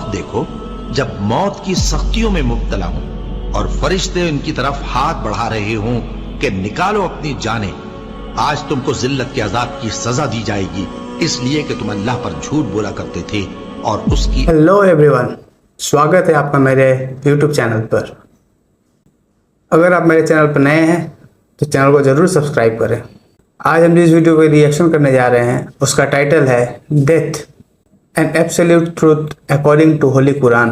वक्त देखो जब मौत की सख्तियों में मुब्तला हूं और फरिश्ते उनकी तरफ हाथ बढ़ा रहे हों कि निकालो अपनी जानें। आज तुमको जिल्लत के अजाब की सजा दी जाएगी इसलिए कि तुम अल्लाह पर झूठ बोला करते थे और उसकी। हेलो एवरीवन, स्वागत है आपका मेरे YouTube चैनल पर। अगर आप मेरे चैनल पर नए हैं तो चैनल को ज़रूर सब्सक्राइब करें। आज हम जिस वीडियो पे रिएक्शन करने जा रहे हैं उसका टाइटल है death an absolute truth according to holy Quran.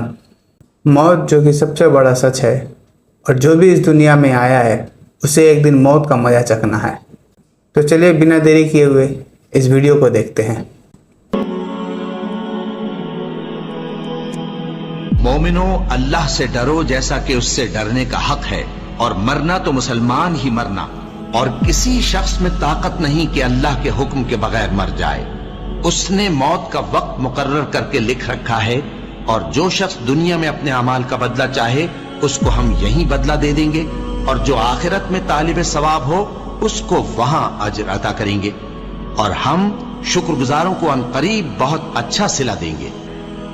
मौत जो कि सबसे बड़ा सच है और जो भी इस दुनिया में आया है उसे एक दिन मौत का मजा चखना है। तो चलिए बिना देरी किए हुए इस वीडियो को देखते हैं। मोमिनो, अल्लाह से डरो जैसा कि उससे डरने का हक है, और मरना तो मुसलमान ही मरना, और किसी शख्स में ताकत नहीं कि अल्लाह के हुक्म के बगैर मर जाए। उसने मौत का वक्त मुकर्रर करके लिख रखा है, और जो शख्स दुनिया में अपने अमाल का बदला चाहे उसको हम यही बदला दे देंगे, और जो आखिरत में तालिब सवाब हो उसको वहां अजर अता करेंगे, और हम शुक्रगुजारों को अनकरीब बहुत अच्छा सिला देंगे।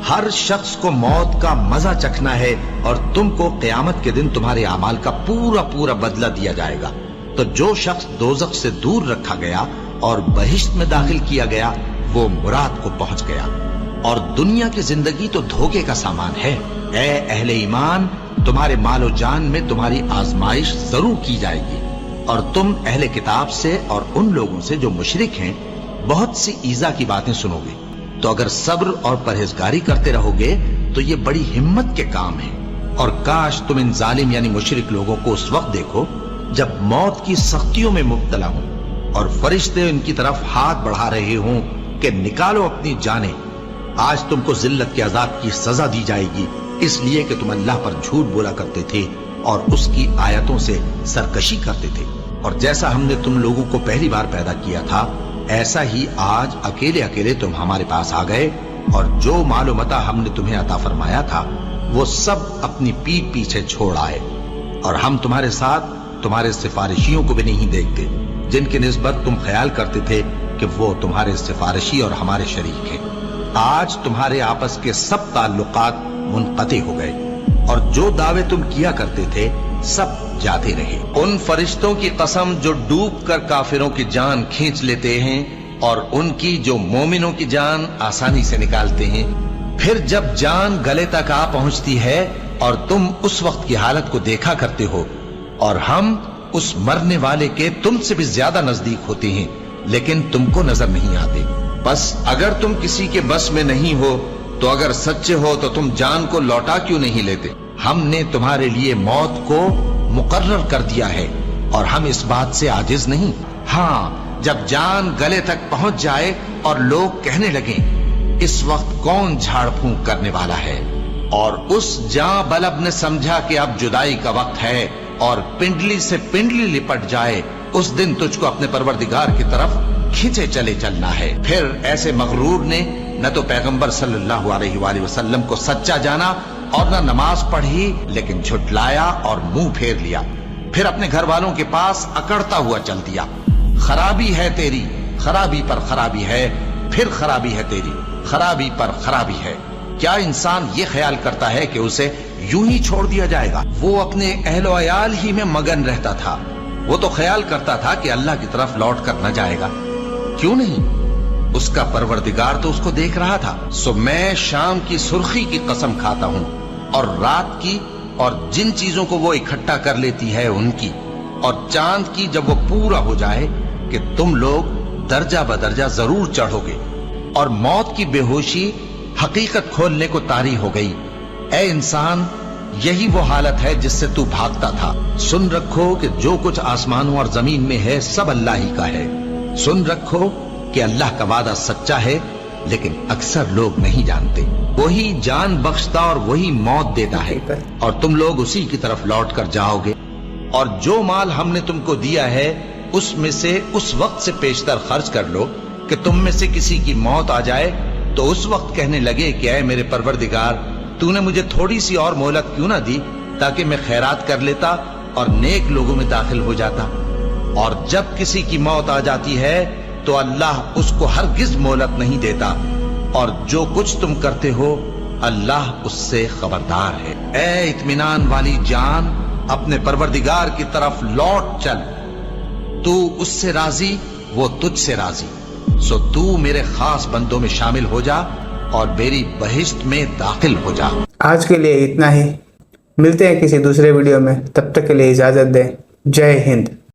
हर शख्स को मौत का मजा चखना है और तुमको क़यामत के दिन तुम्हारे अमाल का पूरा पूरा बदला दिया जाएगा। तो जो शख्स दोज़ख से दूर रखा गया और बहिश्त में दाखिल किया गया वो मुराद को पहुंच गया। और दुनिया की जिंदगी तो धोखे का सामान है। ए अहले ईमान, तुम्हारे मालो जान में तुम्हारी आजमाइश जरूर की जाएगी, और तुम अहले किताब से और उन लोगों से जो मुशरिक हैं बहुत सी ईजा की बातें सुनोगे। तो अगर सब्र और परहेजगारी करते रहोगे तो ये बड़ी हिम्मत के काम है। और काश तुम इन जालिम यानी मुशरिक लोगों को उस वक्त देखो जब मौत की सख्तियों में मुब्तला हूं और फरिश्ते उनकी तरफ हाथ बढ़ा रहे हों कि निकालो अपनी जानें। आज तुमको जिल्लत के अजाब की सजा दी जाएगी इसलिए कि तुम अल्लाह पर झूठ बोला करते थे और उसकी आयतों से सरकशी करते थे। और जैसा हमने तुम लोगों को पहली बार पैदा किया था ऐसा ही आज अकेले अकेले तुम हमारे पास आ गए, और जो मालो मता हमने तुम्हें अता फरमाया था वो सब अपनी पीठ पीछे छोड़ आए। और हम तुम्हारे साथ तुम्हारे सिफारिशियों को भी नहीं देखते जिनकी निस्बत तुम ख्याल करते थे कि वो तुम्हारे सिफारिशी और हमारे शरीक हैं। आज तुम्हारे आपस के सब ताल्लुकात मुनक़ते हो गए, और जो दावे तुम किया करते थे सब जाते रहे। उन फरिश्तों की कसम जो डूब कर काफिरों की जान खींच लेते हैं और उनकी जो मोमिनों की जान आसानी से निकालते हैं। फिर जब जान गले तक आ पहुंचती है और तुम उस वक्त की हालत को देखा करते हो, और हम उस मरने वाले के तुमसे भी ज्यादा नजदीक होते हैं लेकिन तुमको नजर नहीं आते। बस अगर तुम किसी के बस में नहीं हो तो अगर सच्चे हो तो तुम जान को लौटा क्यों नहीं लेते। हमने तुम्हारे लिए मौत को मुकर्रर कर दिया है और हम इस बात से आजिज नहीं। हाँ, जब जान गले तक पहुंच जाए और लोग कहने लगे इस वक्त कौन झाड़ फूंक करने वाला है, और उस जां बलब ने समझा कि अब जुदाई का वक्त है और पिंडली से पिंडली लिपट जाए, उस दिन तुझको अपने परवरदिगार की तरफ खींचे चले चलना है। फिर ऐसे मगरूर ने न तो पैगंबर सल्लल्लाहु अलैहि वसल्लम को सच्चा जाना और न नमाज पढ़ी, लेकिन झुटलाया और मुंह फेर लिया। फिर अपने घर वालों के पास अकड़ता हुआ चल दिया। खराबी है तेरी, खराबी पर खराबी है, फिर खराबी है तेरी, खराबी पर खराबी है। क्या इंसान ये ख्याल करता है कि उसे यूं ही छोड़ दिया जाएगा? वो अपने अहलो अयाल ही में मगन रहता था। वो तो ख्याल करता था कि अल्लाह की तरफ लौट कर न जाएगा। क्यों नहीं, उसका परवरदिगार तो उसको देख रहा था। सो मैं शाम की सुर्खी की कसम खाता हूं, और रात की, और जिन चीजों को वो इकट्ठा कर लेती है उनकी, और चांद की जब वो पूरा हो जाए कि तुम लोग दर्जा बदर्जा जरूर चढ़ोगे। और मौत की बेहोशी हकीकत खोलने को तारी हो गई। ए इंसान, यही वो हालत है जिससे तू भागता था। सुन रखो कि जो कुछ आसमानों और जमीन में है सब अल्लाह ही का है। सुन रखो कि अल्लाह का वादा सच्चा है, लेकिन अक्सर लोग नहीं जानते। वही जान बख्शता और वही मौत देता है, और तुम लोग उसी की तरफ लौट कर जाओगे। और जो माल हमने तुमको दिया है उसमें से उस वक्त से पेशतर खर्च कर लो कि तुम में से किसी की मौत आ जाए तो उस वक्त कहने लगे कि ऐ मेरे परवरदिगार, तूने मुझे थोड़ी सी और मोहलत क्यों ना दी ताकि मैं खैरात कर लेता और नेक लोगों में दाखिल हो जाता। और जब किसी की मौत आ जाती है तो अल्लाह उसको हरगिज मोहलत नहीं देता, और जो कुछ तुम करते हो اللہ اس سے خبردار ہے۔ اے اطمینان والی جان، اپنے پروردگار کی طرف لوٹ چل، تو اس سے راضی، وہ تجھ سے راضی، سو تو میرے خاص بندوں میں شامل ہو جا اور میری بہشت میں داخل ہو جا۔ آج کے لیے اتنا ہی، ملتے ہیں کسی دوسرے ویڈیو میں، تب تک کے لیے اجازت دیں۔ جے ہند۔